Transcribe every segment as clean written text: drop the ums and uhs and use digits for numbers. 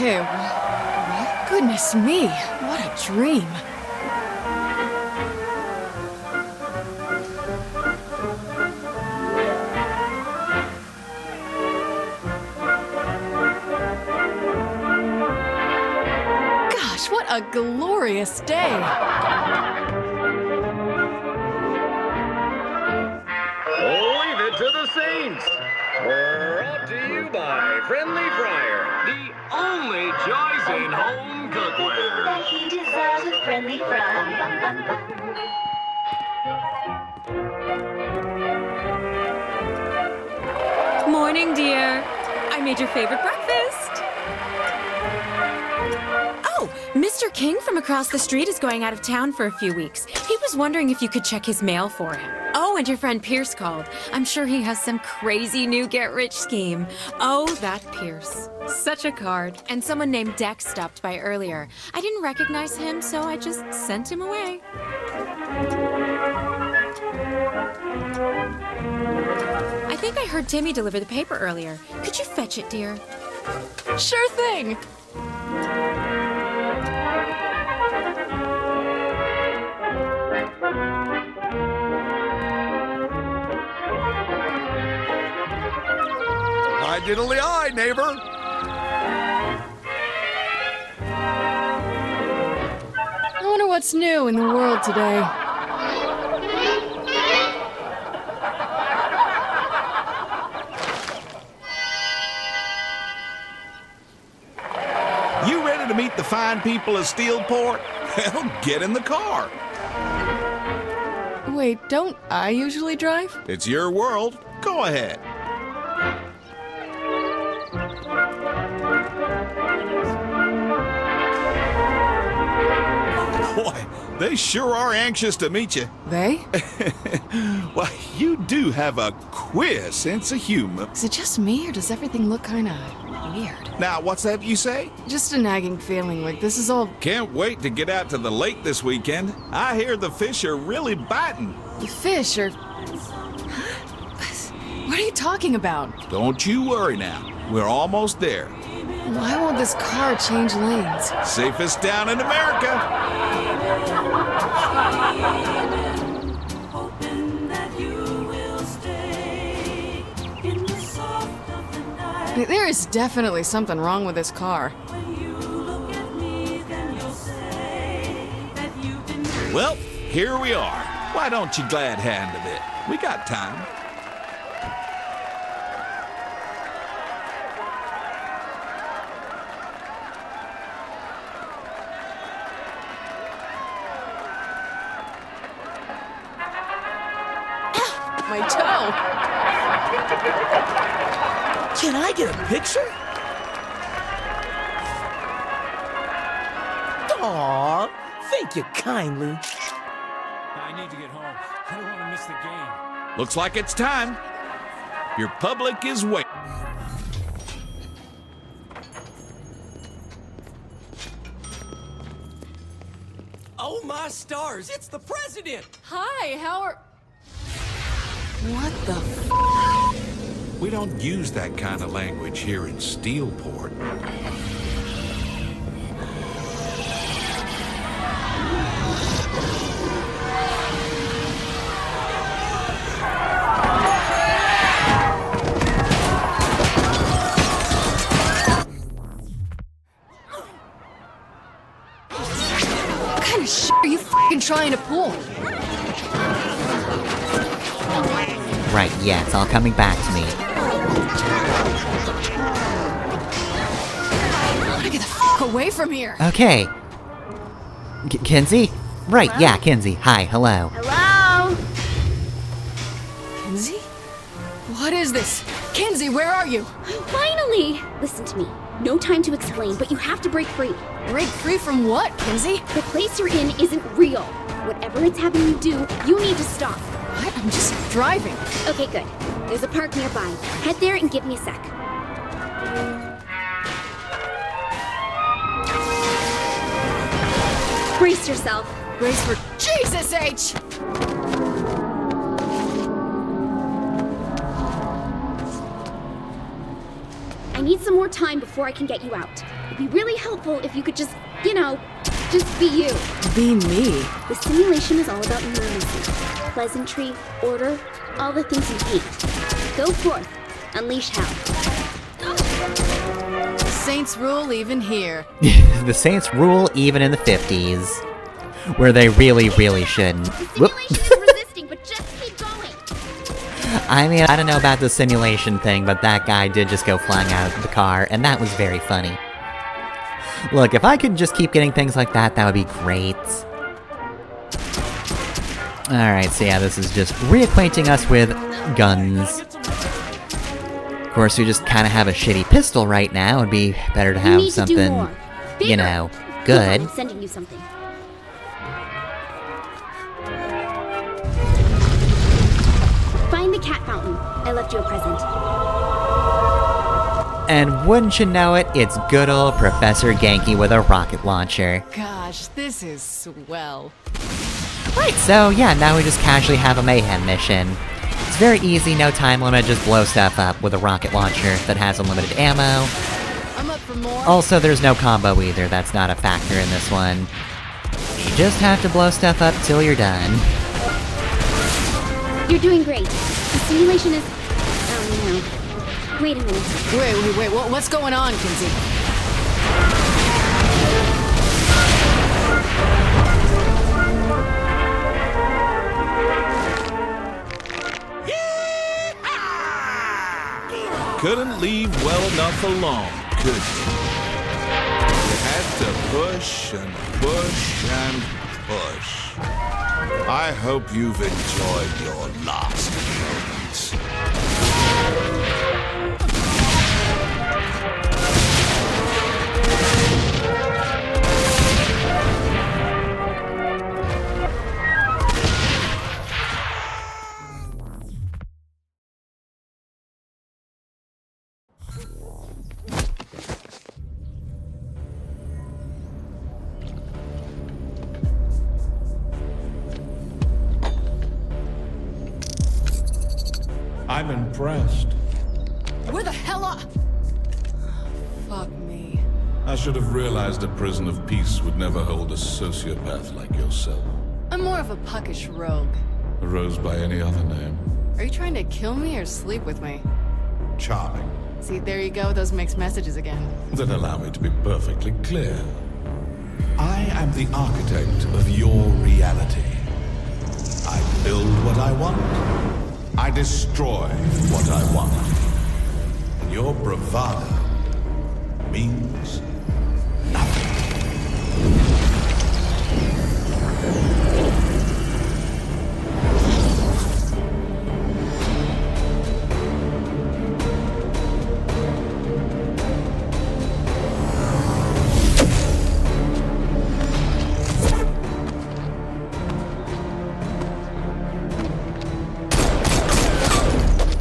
Okay, well, goodness me, what a dream. Gosh, what a glorious day. Leave it to the Saints. Brought to you by Friendly Fryer, the only choice in home cookware. That he deserves a friendly fry. Morning, dear. I made your favorite breakfast. Oh, Mr. King from across the street is going out of town for a few weeks. He was wondering if you could check his mail for him. Oh, and your friend Pierce called. I'm sure he has some crazy new get-rich scheme. Oh, that Pierce. Such a card. And someone named Dex stopped by earlier. I didn't recognize him, so I just sent him away. I think I heard Timmy deliver the paper earlier. Could you fetch it, dear? Sure thing. Hi, diddly eye, neighbor. I wonder what's new in the world today. You ready to meet the fine people of Steelport? Well, get in the car. Wait, don't I usually drive? It's your world. Go ahead. Boy, they sure are anxious to meet you. They? Well, you do have a queer sense of humor. Is it just me, or does everything look kinda weird? Now, what's that you say? Just a nagging feeling like this is all... Can't wait to get out to the lake this weekend. I hear the fish are really biting. The fish or... What are you talking about? Don't you worry now. We're almost there. Why won't this car change lanes? Safest town in America. There is definitely something wrong with this car. Well, here we are. Why don't you glad hand a bit? We got time. My toe! Can I get a picture? Aw, thank you kindly. I need to get home. I don't want to miss the game. Looks like it's time. Your public is waiting. Oh my stars, it's the president! Hi, how are... What the f... We don't use that kind of language here in Steelport. What kind of shit are you f***ing trying to pull? Right, yeah, it's all coming back to me. I wanna get the f*** away from here! Okay. Kinsey? Right, yeah, Kinsey. Hi, hello. Hello? Kinsey? What is this? Kinsey, where are you? Finally! Listen to me. No time to explain, but you have to break free. Break free from what, Kinsey? The place you're in isn't real. Whatever it's having you do, you need to stop. What? I'm just driving. Okay, good. There's a park nearby. Head there and give me a sec. Brace yourself. Brace for Jesus H! I need some more time before I can get you out. It'd be really helpful if you could just, just be you. Be me. The simulation is all about normalcy, pleasantry, order, all the things you hate. Go forth, unleash hell. Saints rule even here. The Saints rule even in the 50s. Where they really, really shouldn't. The simulation is resisting, but just keep going. I mean, I don't know about the simulation thing, but that guy did just go flying out of the car, and that was very funny. Look, if I could just keep getting things like that, that would be great. Alright, so yeah, this is just reacquainting us with guns. Of course, we just kind of have a shitty pistol right now. It'd be better to You have need to do something, more. you Bigger. know, Look, good. I'm sending you something. Find the cat fountain. I left you a present. And wouldn't you know it, it's good old Professor Genki with a rocket launcher. Gosh, this is swell. Right, so yeah, now we just casually have a mayhem mission. It's very easy, no time limit, just blow stuff up with a rocket launcher that has unlimited ammo. I'm up for more. Also, there's no combo either, that's not a factor in this one. You just have to blow stuff up till you're done. You're doing great. The simulation is... Oh, no. Wait a minute. Wait, what's going on, Kinsey? Couldn't leave well enough alone, could you? You had to push and push and push. I hope you've enjoyed your last moments. I'm impressed. Where the hell are... Fuck me. I should have realized a prison of peace would never hold a sociopath like yourself. I'm more of a puckish rogue. A rose by any other name. Are you trying to kill me or sleep with me? Charming. See, there you go, those mixed messages again. Then allow me to be perfectly clear. I am the architect of your reality. I build what I want. I destroy what I want. And your bravado means nothing.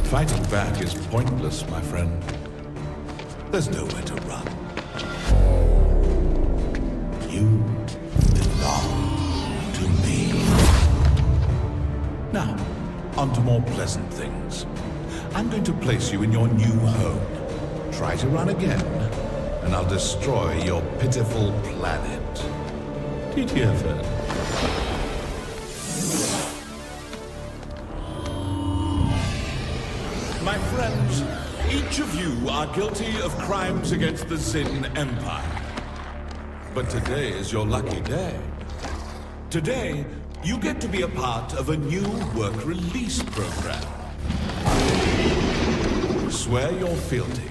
Fighting back is pointless, my friend. There's nowhere to run. You belong to me. Now, on to more pleasant things. I'm going to place you in your new home. Try to run again, and I'll destroy your pitiful planet. Did you hear that? My friends, each of you are guilty of crimes against the Zin Empire. But today is your lucky day. Today, you get to be a part of a new work release program. Swear your fealty,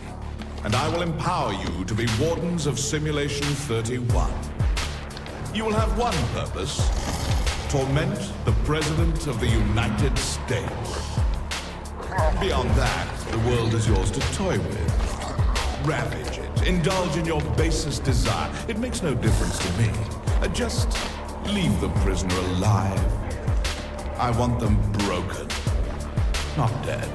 and I will empower you to be wardens of Simulation 31. You will have one purpose: torment the President of the United States. Beyond that, the world is yours to toy with. Ravage it. Indulge in your basest desire. It makes no difference to me. Just leave the prisoner alive. I want them broken, not dead.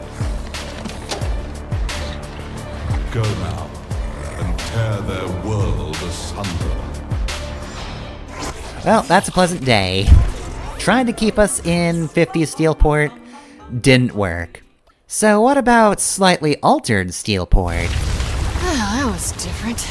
Go now and tear their world asunder. Well, that's a pleasant day. Trying to keep us in 50s Steelport didn't work. So what about slightly altered Steelport? That was different.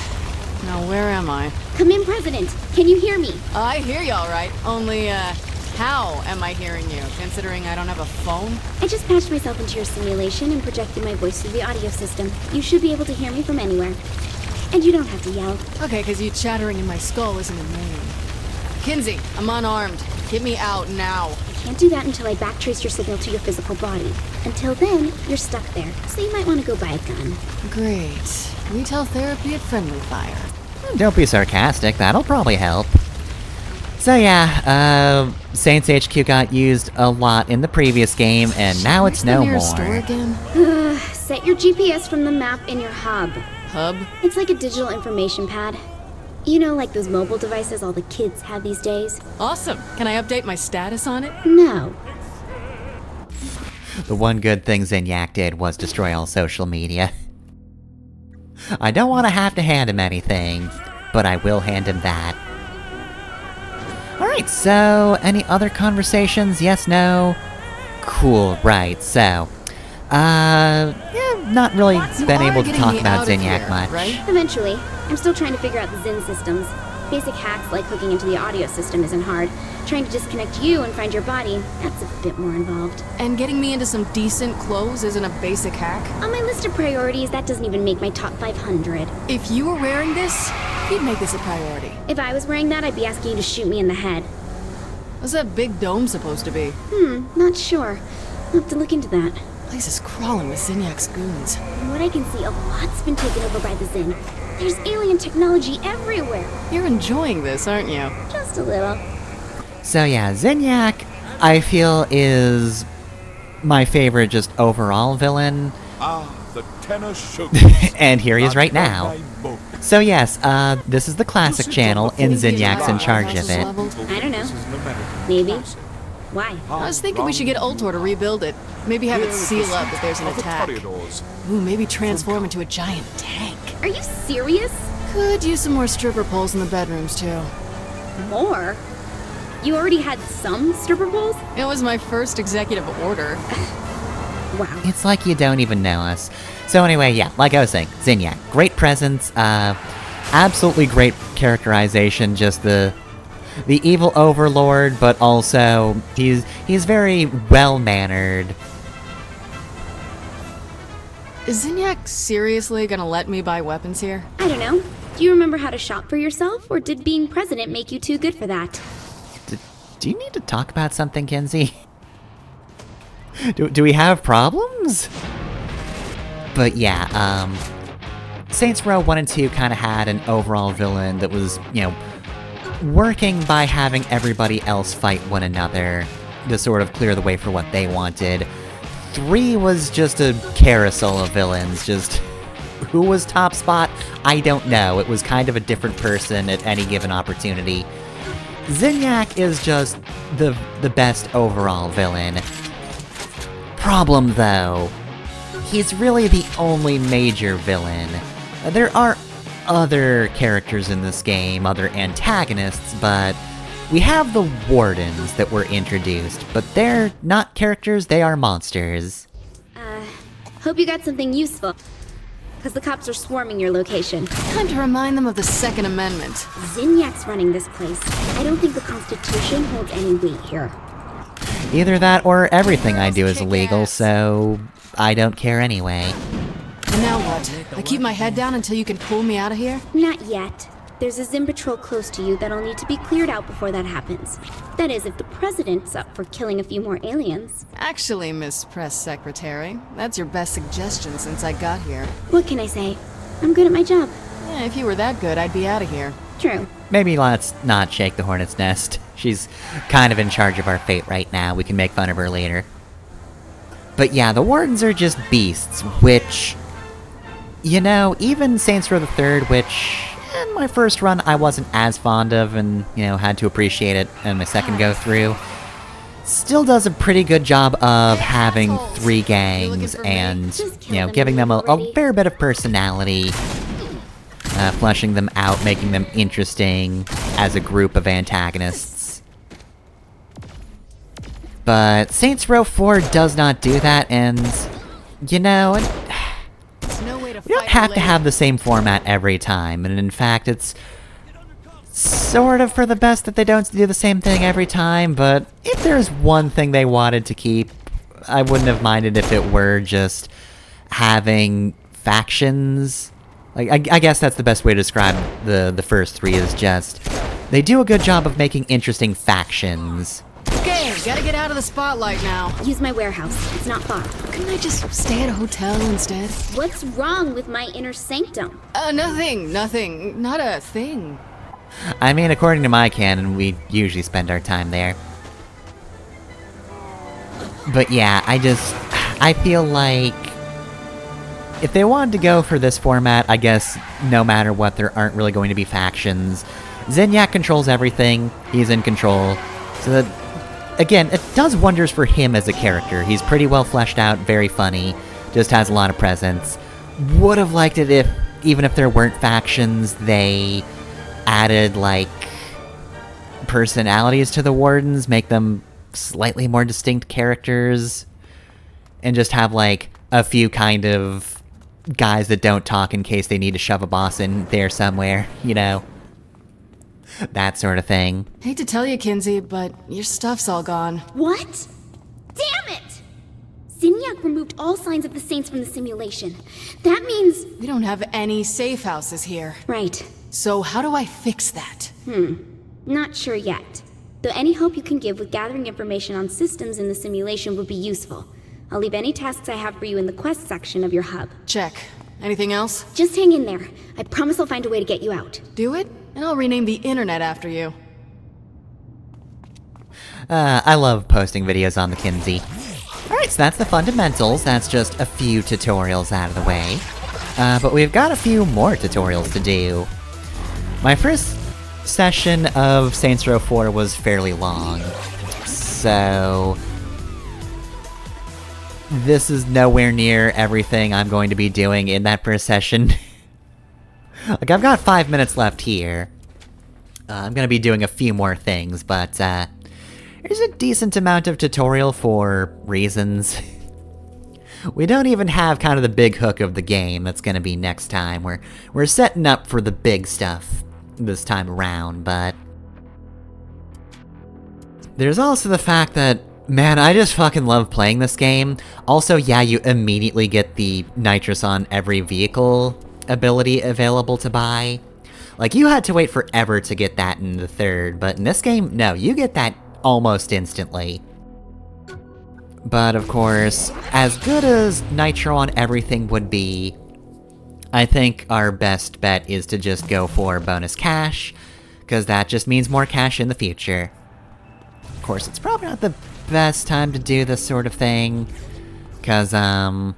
Now, where am I? Come in, President. Can you hear me? I hear you all right. Only, how am I hearing you, considering I don't have a phone? I just patched myself into your simulation and projected my voice through the audio system. You should be able to hear me from anywhere. And you don't have to yell. Okay, because you chattering in my skull isn't annoying. Kinsey, I'm unarmed. Get me out now. I can't do that until I backtrace your signal to your physical body. Until then, you're stuck there, so you might want to go buy a gun. Great. Retail therapy at Friendly Fire. Don't be sarcastic, that'll probably help. So yeah, Saints HQ got used a lot in the previous game, and now it's no more. Store again? Set your GPS from the map in your hub. Hub? It's like a digital information pad. You know, like those mobile devices all the kids have these days? Awesome. Can I update my status on it? No. The one good thing Zinyak did was destroy all social media. I don't want to have to hand him anything, but I will hand him that. Alright, so, any other conversations? Yes, no? Cool, right, so... yeah, not really been able to talk about Zinyak much. Right? Eventually. I'm still trying to figure out the Zin systems. Basic hacks like hooking into the audio system isn't hard. Trying to disconnect you and find your body, that's a bit more involved. And getting me into some decent clothes isn't a basic hack? On my list of priorities, that doesn't even make my top 500. If you were wearing this, you'd make this a priority. If I was wearing that, I'd be asking you to shoot me in the head. What's that big dome supposed to be? Not sure. I'll have to look into that. Place is crawling with Zinyak's goons. From what I can see, a lot's been taken over by the Zin. There's alien technology everywhere. You're enjoying this, aren't you? Just a little. So yeah, Zinyak, I feel, is my favorite just overall villain. Ah, the tenor show. And here he is right now. So yes, this is the classic channel, and Zinyak's in charge of it. I don't know. Maybe. Why? I was thinking we should get Ultor to rebuild it. Maybe have it seal up if there's an attack. Ooh, maybe transform into a giant tank. Are you serious? Could use some more stripper poles in the bedrooms, too. More? You already had some stripper poles? It was my first executive order. Wow. It's like you don't even know us. So anyway, yeah, like I was saying, Zinyak, great presence, absolutely great characterization, just the evil overlord, but also he's very well-mannered. Is Zinyak seriously gonna let me buy weapons here? I don't know. Do you remember how to shop for yourself, or did being president make you too good for that? Do you need to talk about something, Kinsey? Do we have problems? But yeah, Saints Row 1 and 2 kind of had an overall villain that was, you know, working by having everybody else fight one another to sort of clear the way for what they wanted. 3 was just a carousel of villains, just who was top spot, I don't know. It was kind of a different person at any given opportunity. Zinyak is just the best overall villain. Problem though, he's really the only major villain. There are other characters in this game, other antagonists, but we have the Wardens that were introduced, but they're not characters, they are monsters. Hope you got something useful. Because the cops are swarming your location. Time to remind them of the Second Amendment. Zinyak's running this place. I don't think the Constitution holds any weight here. Either that or everything I do is illegal, so I don't care anyway. And now what? I keep my head down until you can pull me out of here? Not yet. There's a Zin patrol close to you that'll need to be cleared out before that happens. That is, if the president's up for killing a few more aliens. Actually, Miss Press Secretary, that's your best suggestion since I got here. What can I say? I'm good at my job. Yeah, if you were that good, I'd be out of here. True. Maybe let's not shake the hornet's nest. She's kind of in charge of our fate right now. We can make fun of her later. But yeah, the Wardens are just beasts, which... You know, even Saints Row the Third, which... in my first run I wasn't as fond of and, you know, had to appreciate it in my second go-through, still does a pretty good job of having 3 gangs and, you know, giving them a fair bit of personality, fleshing them out, making them interesting as a group of antagonists. But Saints Row 4 does not do that, and, you know, we don't have to have the same format every time, and in fact, it's sort of for the best that they don't do the same thing every time, but if there's one thing they wanted to keep, I wouldn't have minded if it were just having factions. Like, I guess that's the best way to describe the first three, is just, they do a good job of making interesting factions. Okay, gotta get out of the spotlight now. Use my warehouse. It's not far. Couldn't I just stay at a hotel instead? What's wrong with my inner sanctum? Nothing. Not a thing. I mean, according to my canon, we usually spend our time there. But yeah, I feel like if they wanted to go for this format, I guess no matter what, there aren't really going to be factions. Zinyak controls everything, he's in control, so that, again, it does wonders for him as a character. He's pretty well fleshed out, very funny, just has a lot of presence. Would have liked it if, even if there weren't factions, they added, like, personalities to the Wardens, make them slightly more distinct characters, and just have, like, a few kind of guys that don't talk in case they need to shove a boss in there somewhere, you know? That sort of thing. Hate to tell you, Kinsey, but your stuff's all gone. What? Damn it! Zinyak removed all signs of the Saints from the simulation. That means... We don't have any safe houses here. Right. So how do I fix that? Not sure yet. Though any help you can give with gathering information on systems in the simulation would be useful. I'll leave any tasks I have for you in the quest section of your hub. Check. Anything else? Just hang in there. I promise I'll find a way to get you out. Do it, and I'll rename the internet after you. I love posting videos on the Kinsey. Alright, so that's the fundamentals. That's just a few tutorials out of the way. But we've got a few more tutorials to do. My first session of Saints Row 4 was fairly long, so this is nowhere near everything I'm going to be doing in that first session. Like, I've got 5 minutes left here. I'm gonna be doing a few more things, but, there's a decent amount of tutorial for reasons. We don't even have kind of the big hook of the game that's gonna be next time. We're setting up for the big stuff this time around, but there's also the fact that, man, I just fucking love playing this game. Also, yeah, you immediately get the nitrous on every vehicle ability available to buy. Like, you had to wait forever to get that in the third, but in this game, no, you get that almost instantly. But of course, as good as nitro on everything would be, I think our best bet is to just go for bonus cash, because that just means more cash in the future. Of course, it's probably not the best time to do this sort of thing, because, gonna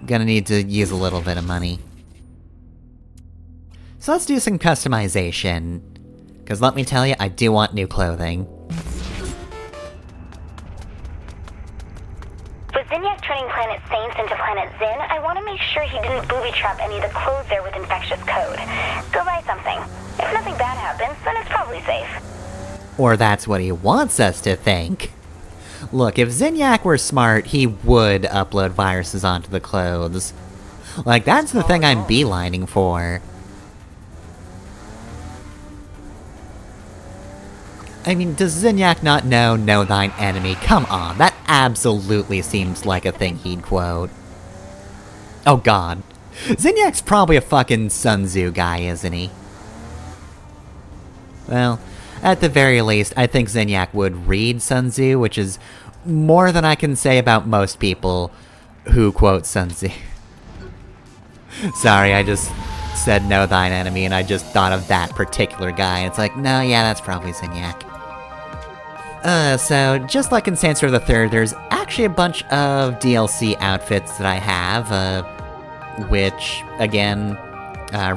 need to use a little bit of money. So let's do some customization, because let me tell you, I do want new clothing. With Zinyak turning Planet Saints into Planet Zin, I want to make sure he didn't booby-trap any of the clothes there with infectious code. Go buy something. If nothing bad happens, then it's probably safe. Or that's what he wants us to think. Look, if Zinyak were smart, he would upload viruses onto the clothes. Like, that's the thing I'm beelining for. I mean, does Zinyak not know thine enemy? Come on, that absolutely seems like a thing he'd quote. Oh god. Zinyak's probably a fucking Sun Tzu guy, isn't he? Well, at the very least, I think Zinyak would read Sun Tzu, which is more than I can say about most people who quote Sun Tzu. Sorry, I just said know thine enemy, and I just thought of that particular guy, and it's like, no, yeah, that's probably Zinyak. So, just like in Saints Row the Third, there's actually a bunch of DLC outfits that I have, which, again,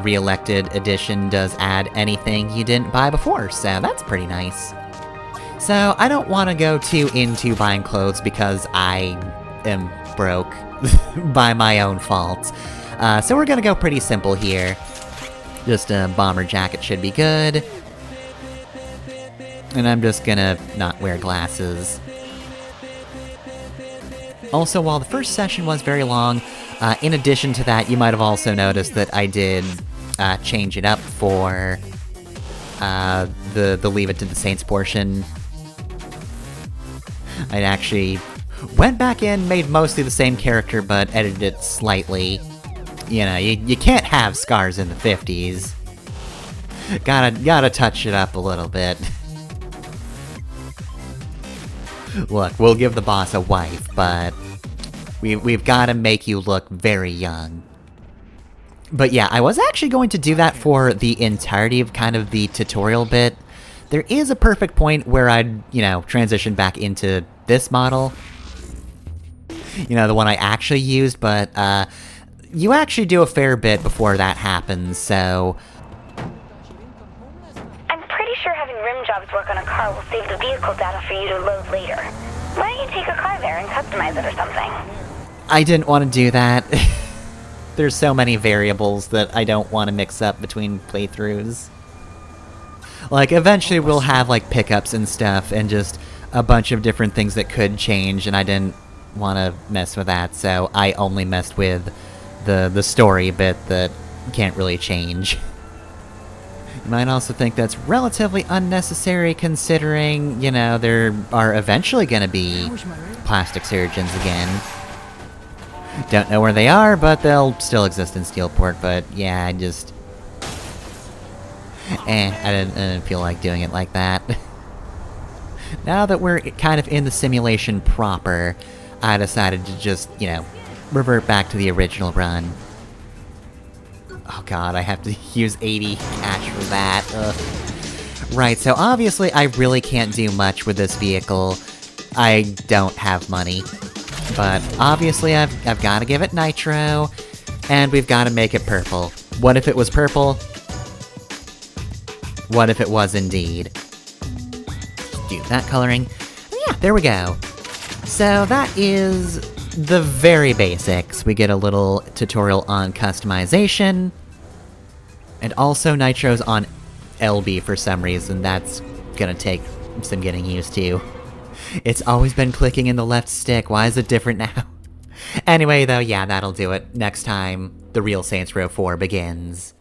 Re-elected Edition does add anything you didn't buy before, so that's pretty nice. So, I don't want to go too into buying clothes because I am broke by my own fault. So we're gonna go pretty simple here. Just a bomber jacket should be good. And I'm just gonna not wear glasses. Also, while the first session was very long, in addition to that, you might have also noticed that I did change it up for the Leave It to the Saints portion. I actually went back in, made mostly the same character, but edited it slightly. You know, you can't have scars in the 50s. Gotta touch it up a little bit. Look, we'll give the boss a wife, but we've gotta make you look very young. But yeah, I was actually going to do that for the entirety of kind of the tutorial bit. There is a perfect point where I'd, you know, transition back into this model. You know, the one I actually used, but, you actually do a fair bit before that happens, so... I'm pretty sure having rim jobs work on a car will save the vehicle data for you to load later. Why don't you take a car there and customize it or something? I didn't want to do that. There's so many variables that I don't want to mix up between playthroughs. Like, eventually we'll have, like, pickups and stuff, and just a bunch of different things that could change, and I didn't want to mess with that, so I only messed with the story bit that can't really change. You might also think that's relatively unnecessary considering, you know, there are eventually gonna be plastic surgeons again. Don't know where they are, but they'll still exist in Steelport, but yeah, I just... I didn't feel like doing it like that. Now that we're kind of in the simulation proper, I decided to just, you know, revert back to the original run. Oh god, I have to use 80 cash for that. Ugh. Right, so obviously I really can't do much with this vehicle. I don't have money. But obviously I've got to give it nitro, and we've got to make it purple. What if it was purple? What if it was indeed? Do that coloring. Yeah, there we go. So that is the very basics. We get a little tutorial on customization, and also nitros on LB for some reason. That's gonna take some getting used to. It's always been clicking in the left stick, why is it different now? Anyway though, yeah, that'll do it. Next time, the real Saints Row 4 begins.